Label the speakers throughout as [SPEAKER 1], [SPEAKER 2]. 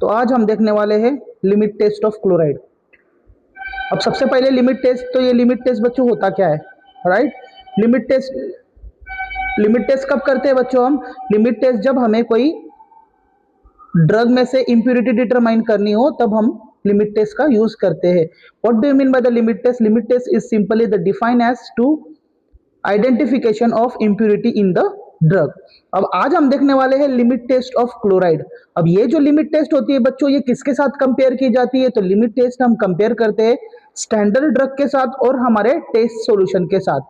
[SPEAKER 1] तो आज हम देखने वाले हैं लिमिट टेस्ट ऑफ क्लोराइड। अब सबसे पहले लिमिट टेस्ट, तो ये लिमिट टेस्ट बच्चों होता क्या है, राइट। लिमिट टेस्ट कब करते हैं बच्चों हम? लिमिट टेस्ट जब हमें कोई ड्रग में से इंप्योरिटी डिटरमाइन करनी हो तब हम लिमिट टेस्ट का यूज करते हैं। What do you mean by the limit test? Limit test is simply the define as to identification of impurity in the drug. अब आज हम देखने वाले हैं लिमिट टेस्ट ऑफ क्लोराइड। अब ये जो लिमिट टेस्ट होती है बच्चों, ये किसके साथ कंपेयर की जाती है? तो लिमिट टेस्ट हम कंपेयर करते हैं स्टैंडर्ड ड्रग के साथ और हमारे टेस्ट सॉल्यूशन के साथ।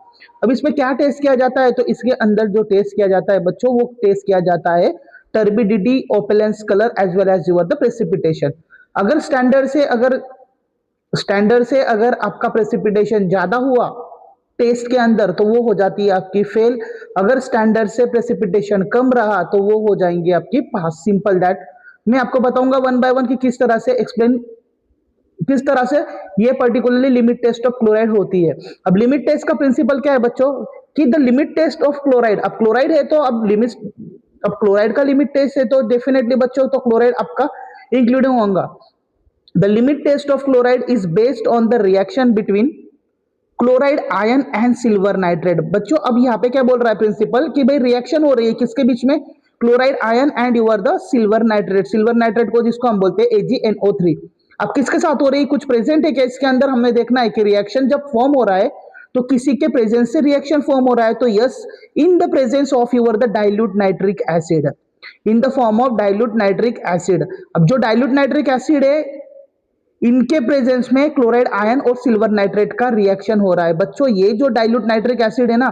[SPEAKER 1] अब इसमें क्या टेस्ट किया जाता है? तो इसके अंदर जो टेस्ट किया जाता है बच्चों, वो टेस्ट किया जाता है turbidity, opalescence, colour as well as the precipitation. अगर स्टैंडर्ड से अगर आपका प्रेसिपिटेशन ज्यादा हुआ टेस्ट के अंदर तो वो हो जाती है आपकी फेल। अगर स्टैंडर्ड से प्रेसिपिटेशन कम रहा तो वो हो जाएंगे आपकी पास। Simple that. मैं आपको बताऊंगा वन बाय वन कि किस तरह से ये particularly limit test of chloride होती है। अब लिमिट टेस्ट का प्रिंसिपल क्या है बच्चों कि the limit test of chloride. अब क्लोराइड है तो अब क्लोराइड का लिमिट टेस्ट है तो डेफिनेटली बच्चों तो क्लोराइड आपका इंक्लूडिंग होगा। The limit test of chloride is based on the reaction between chloride ion and silver nitrate. बच्चों अब यहाँ पे क्या बोल रहा है प्रिंसिपल कि भाई रिएक्शन हो रही है किसके बीच में? Chloride ion and your the silver nitrate. Silver nitrate को जिसको हम बोलते हैं AgNO3। अब किसके साथ हो रही है? कुछ प्रेजेंट है क्या इसके अंदर? हमें देखना है कि रिएक्शन जब फॉर्म हो रहा है तो किसी के प्रेजेंस से रिएक्शन फॉर्म हो रहा है। तो yes, in the presence of your the dilute nitric acid, in the form of dilute nitric acid. अब जो डाइल्यूट नाइट्रिक एसिड है इनके प्रेजेंस में क्लोराइड आयन और सिल्वर नाइट्रेट का रिएक्शन हो रहा है। बच्चों ये जो डाइल्यूट नाइट्रिक एसिड है ना,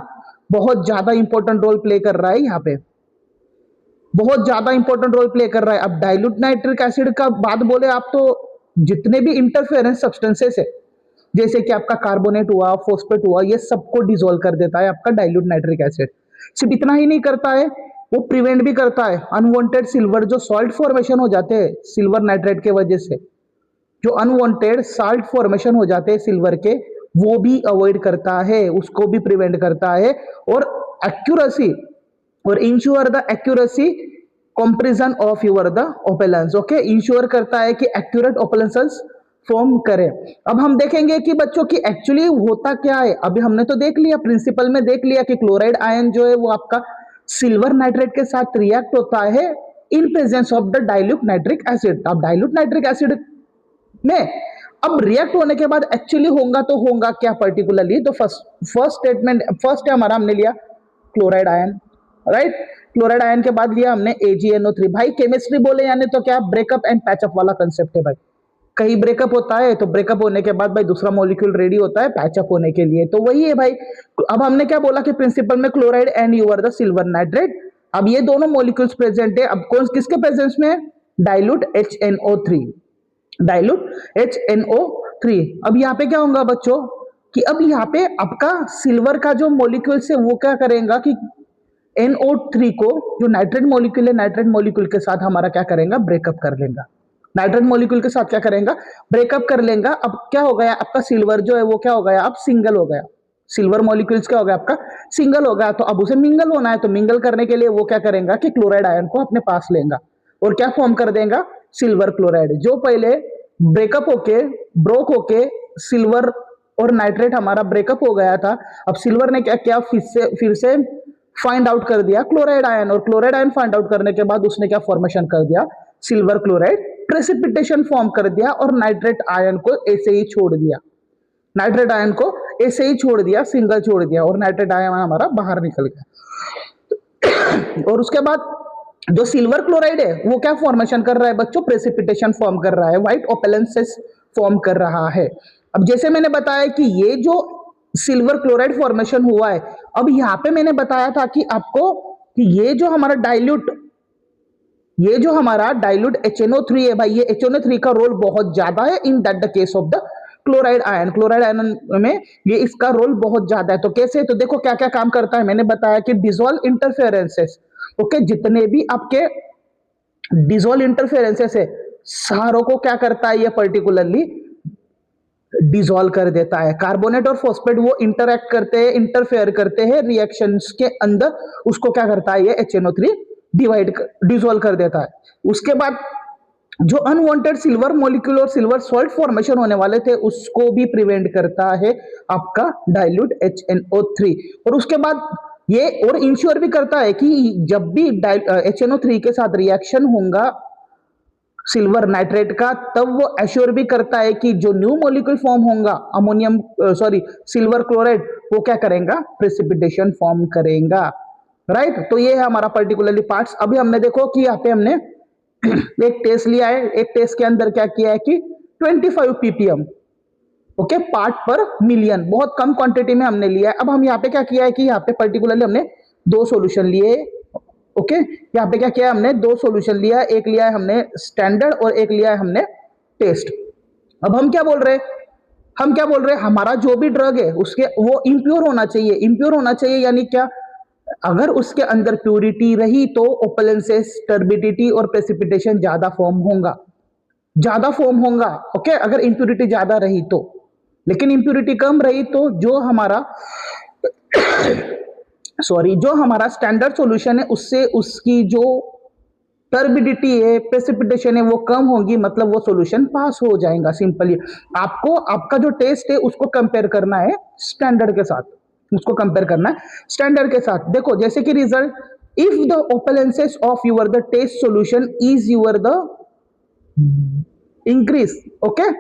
[SPEAKER 1] बहुत ज्यादा इंपॉर्टेंट रोल प्ले कर रहा है यहाँ पे, बहुत ज्यादा इंपॉर्टेंट रोल प्ले कर रहा है। अब डाइल्यूट नाइट्रिक एसिड का बात बोले आप तो जितने भी इंटरफेरेंस सब्सटेंसेस है जैसे कि आपका कार्बोनेट हुआ, फॉस्फेट हुआ, ये सबको डिसॉल्व कर देता है आपका डाइल्यूट नाइट्रिक एसिड। सिर्फ इतना ही नहीं करता है, वो प्रिवेंट भी करता है अनवांटेड सिल्वर जो सॉल्ट फॉर्मेशन हो जाते हैं सिल्वर नाइट्रेट के वजह से, जो अनवांटेड साल्ट फॉर्मेशन हो जाते हैं सिल्वर के, वो भी अवॉइड करता है, उसको भी प्रिवेंट करता है। और एक्यूरेसी और ensure the accuracy comparison of your the opalescence. Okay, ensure करता है कि एक्यूरेट ओपेलेंस फॉर्म करे। अब हम देखेंगे कि बच्चों की एक्चुअली होता क्या है। अभी हमने तो देख लिया, प्रिंसिपल में देख लिया कि क्लोराइड आयन जो है वो आपका सिल्वर नाइट्रेट के साथ रिएक्ट होता है इन presence of the dilute nitric acid. अब डाइल्यूट नाइट्रिक एसिड में अब रिएक्ट होने के बाद एक्चुअली होगा तो होगा क्या पर्टिकुलरली? तो फर्स्ट है हमारा, हमने लिया chloride ion, right. Chloride ion के बाद लिया हमने AgNO3। भाई केमिस्ट्री बोले यानी तो क्या, ब्रेकअप एंड पैचअप वाला कंसेप्ट है भाई। कहीं ब्रेकअप होता है तो ब्रेकअप होने के बाद भाई दूसरा मॉलिक्यूल रेडी होता है पैचअप होने के लिए, तो वही है भाई। अब हमने क्या बोला कि प्रिंसिपल में chloride and your the silver nitrate, अब ये दोनों मॉलिक्यूल्स प्रेजेंट है। अब कौन किसके प्रेजेंस में? Dilute HNO3, dilute HNO3। अब यहाँ पे क्या होगा बच्चों कि अब यहाँ पे आपका सिल्वर का जो मॉलिक्यूल्स है वो क्या करेगा कि NO3 को, जो नाइट्रेट मॉलिक्यूल है, नाइट्रेट मॉलिक्यूल के साथ हमारा क्या करेगा? ब्रेकअप कर लेगा। नाइट्रेट मॉलिक्यूल के साथ क्या करेगा? ब्रेकअप कर लेगा। अब क्या हो गया आपका सिल्वर जो है वो क्या हो गया? अब सिंगल हो गया। सिल्वर मॉलिक्यूल्स क्या हो गया आपका? सिंगल हो गया। तो अब उसे मिंगल होना है, तो मिंगल करने के लिए वो क्या करेगा कि क्लोराइड आयन को अपने पास लेगा और क्या फॉर्म कर देगा? Silver chloride. जो पहले ब्रेकअप होके, ब्रोक होके सिल्वर और नाइट्रेट हमारा ब्रेकअप हो गया था, अब सिल्वर ने क्या किया? फिर से फाइंड आउट कर दिया क्लोराइड आयन, और क्लोराइड आयन फाइंड आउट करने के बाद उसने क्या फॉर्मेशन कर दिया? सिल्वर क्लोराइड प्रेसिपिटेशन फॉर्म कर दिया और नाइट्रेट आयन को ऐसे ही छोड़ दिया। नाइट्रेट आयन को ऐसे ही छोड़ दिया, सिंगल छोड़ दिया, और नाइट्रेट आयन हमारा बाहर निकल गया। और उसके बाद जो सिल्वर क्लोराइड है वो क्या फॉर्मेशन कर रहा है बच्चों? प्रेसिपिटेशन फॉर्म कर रहा है, व्हाइट ओपेलेंसेस फॉर्म कर रहा है। अब जैसे मैंने बताया कि ये जो सिल्वर क्लोराइड फॉर्मेशन हुआ है, अब यहाँ पे मैंने बताया था कि आपको कि ये जो हमारा डाइल्यूट HNO3 है भाई, ये HNO3 का रोल बहुत ज्यादा है in that the case of the chloride ion. Chloride ion में ये इसका रोल बहुत ज्यादा है। तो कैसे? तो देखो क्या क्या काम करता है। मैंने बताया कि डिसॉल्व इंटरफेरेंसेस, ओके, जितने भी आपके डिसॉल्व इंटरफेरेंसेस है सारों को क्या करता है? ये पर्टिकुलरली डिसॉल्व कर देता है। कार्बोनेट और फॉस्फेट वो इंटरएक्ट करते हैं, इंटरफेयर करते हैं रिएक्शंस के अंदर, उसको क्या करता है? ये HNO3 डिसॉल्व कर देता है। उसके बाद जो अनवांटेड सिल्वर मॉलिक्यूल और सिल्वर सॉल्ट फॉर्मेशन होने वाले थे उसको भी प्रिवेंट करता है आपका डाइल्यूट HNO3। और उसके बाद ये और इंश्योर भी करता है कि जब भी HNO3 के साथ रिएक्शन होगा सिल्वर नाइट्रेट का, तब वो एश्योर भी करता है कि जो न्यू मॉलिक्यूल फॉर्म होगा अमोनियम सॉरी सिल्वर क्लोराइड, वो क्या करेगा, प्रेसिपिटेशन फॉर्म करेगा। राइट, तो ये है हमारा पर्टिकुलरली पार्ट्स। अभी हमने देखो कि यहाँ पे हमने एक टेस्ट लिया है, एक टेस्ट के अंदर क्या किया है कि 25 ppm ओके पार्ट पर मिलियन, बहुत कम क्वांटिटी में हमने लिया है। अब हम यहाँ पे क्या किया है कि यहाँ पे पर्टिकुलरली हमने दो सॉल्यूशन लिए। ओके, यहाँ पे क्या किया है, हमने दो सॉल्यूशन लिया, एक लिया है हमने स्टैंडर्ड और एक लिया है हमने टेस्ट। अब हम क्या बोल रहे हैं, हम क्या बोल रहे हैं, हमारा जो भी ड्रग है उसके वो इम्प्योर होना चाहिए। इम्प्योर होना चाहिए यानी क्या, अगर उसके अंदर प्यूरिटी रही तो ओपेलेंसेस, टर्बिडिटी और प्रेसिपिटेशन ज्यादा फॉर्म होगा, ज्यादा फॉर्म होगा। ओके, अगर इम्प्यूरिटी ज्यादा रही तो, लेकिन इम्प्यूरिटी कम रही तो जो हमारा सॉरी जो हमारा स्टैंडर्ड सॉल्यूशन है उससे उसकी जो टर्बिडिटी है, प्रेसिपिटेशन है, वो कम होगी, मतलब वो सॉल्यूशन पास हो जाएगा। सिंपली आपको आपका जो टेस्ट है उसको कंपेयर करना है स्टैंडर्ड के साथ, उसको कंपेयर करना है स्टैंडर्ड के साथ। देखो जैसे कि result, if the opalescences of your the test solution is your the increase, okay,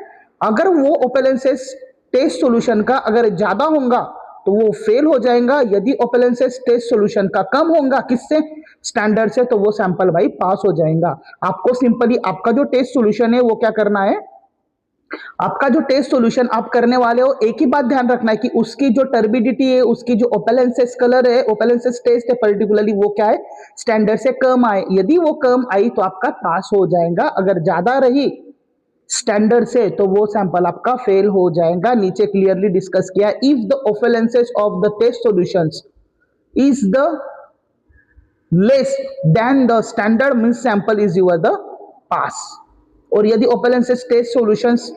[SPEAKER 1] अगर वो ओपेलेंसेस टेस्ट सॉल्यूशन का अगर ज्यादा होगा तो वो फेल हो जाएगा। यदि ओपेलेंसेस टेस्ट सॉल्यूशन का कम होगा, किससे, स्टैंडर्ड से, तो वो सैंपल भाई पास हो जाएगा। आपको सिंपली आपका जो टेस्ट सॉल्यूशन है वो क्या करना है, आपका जो टेस्ट सॉल्यूशन आप करने वाले हो, एक ही बात ध्यान रखना है कि उसकी जो टर्बिडिटी है, उसकी जो ओपेलेंसेस कलर है, ओपेलेंसेस टेस्ट है पर्टिकुलरली, वो क्या है, स्टैंडर्ड से कम आए। यदि वो कम आई तो आपका पास हो जाएगा, अगर ज्यादा रही स्टैंडर्ड से तो वो सैंपल आपका फेल हो जाएगा। नीचे क्लियरली डिस्कस किया, if the opalescences of the test solutions is the less than the standard means sample is your the pass. और यदि ओपेलेंसेस टेस्ट सॉल्यूशंस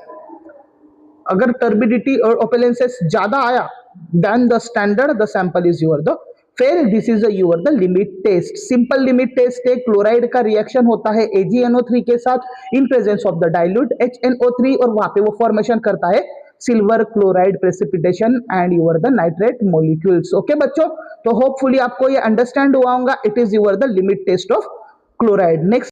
[SPEAKER 1] अगर टर्बिडिटी और ओपेलेंसेस ज्यादा आया than the standard, the sample is your the fail. This is your the limit test. Simple limit test है, chloride का reaction होता है AgNO3 के साथ in presence of the dilute HNO3 और वहां पे वो फॉर्मेशन करता है silver chloride precipitation and your the nitrate molecules. Okay बच्चों, तो होपफुली आपको ये अंडरस्टैंड हुआ होगा। It is your the limit test of chloride. Next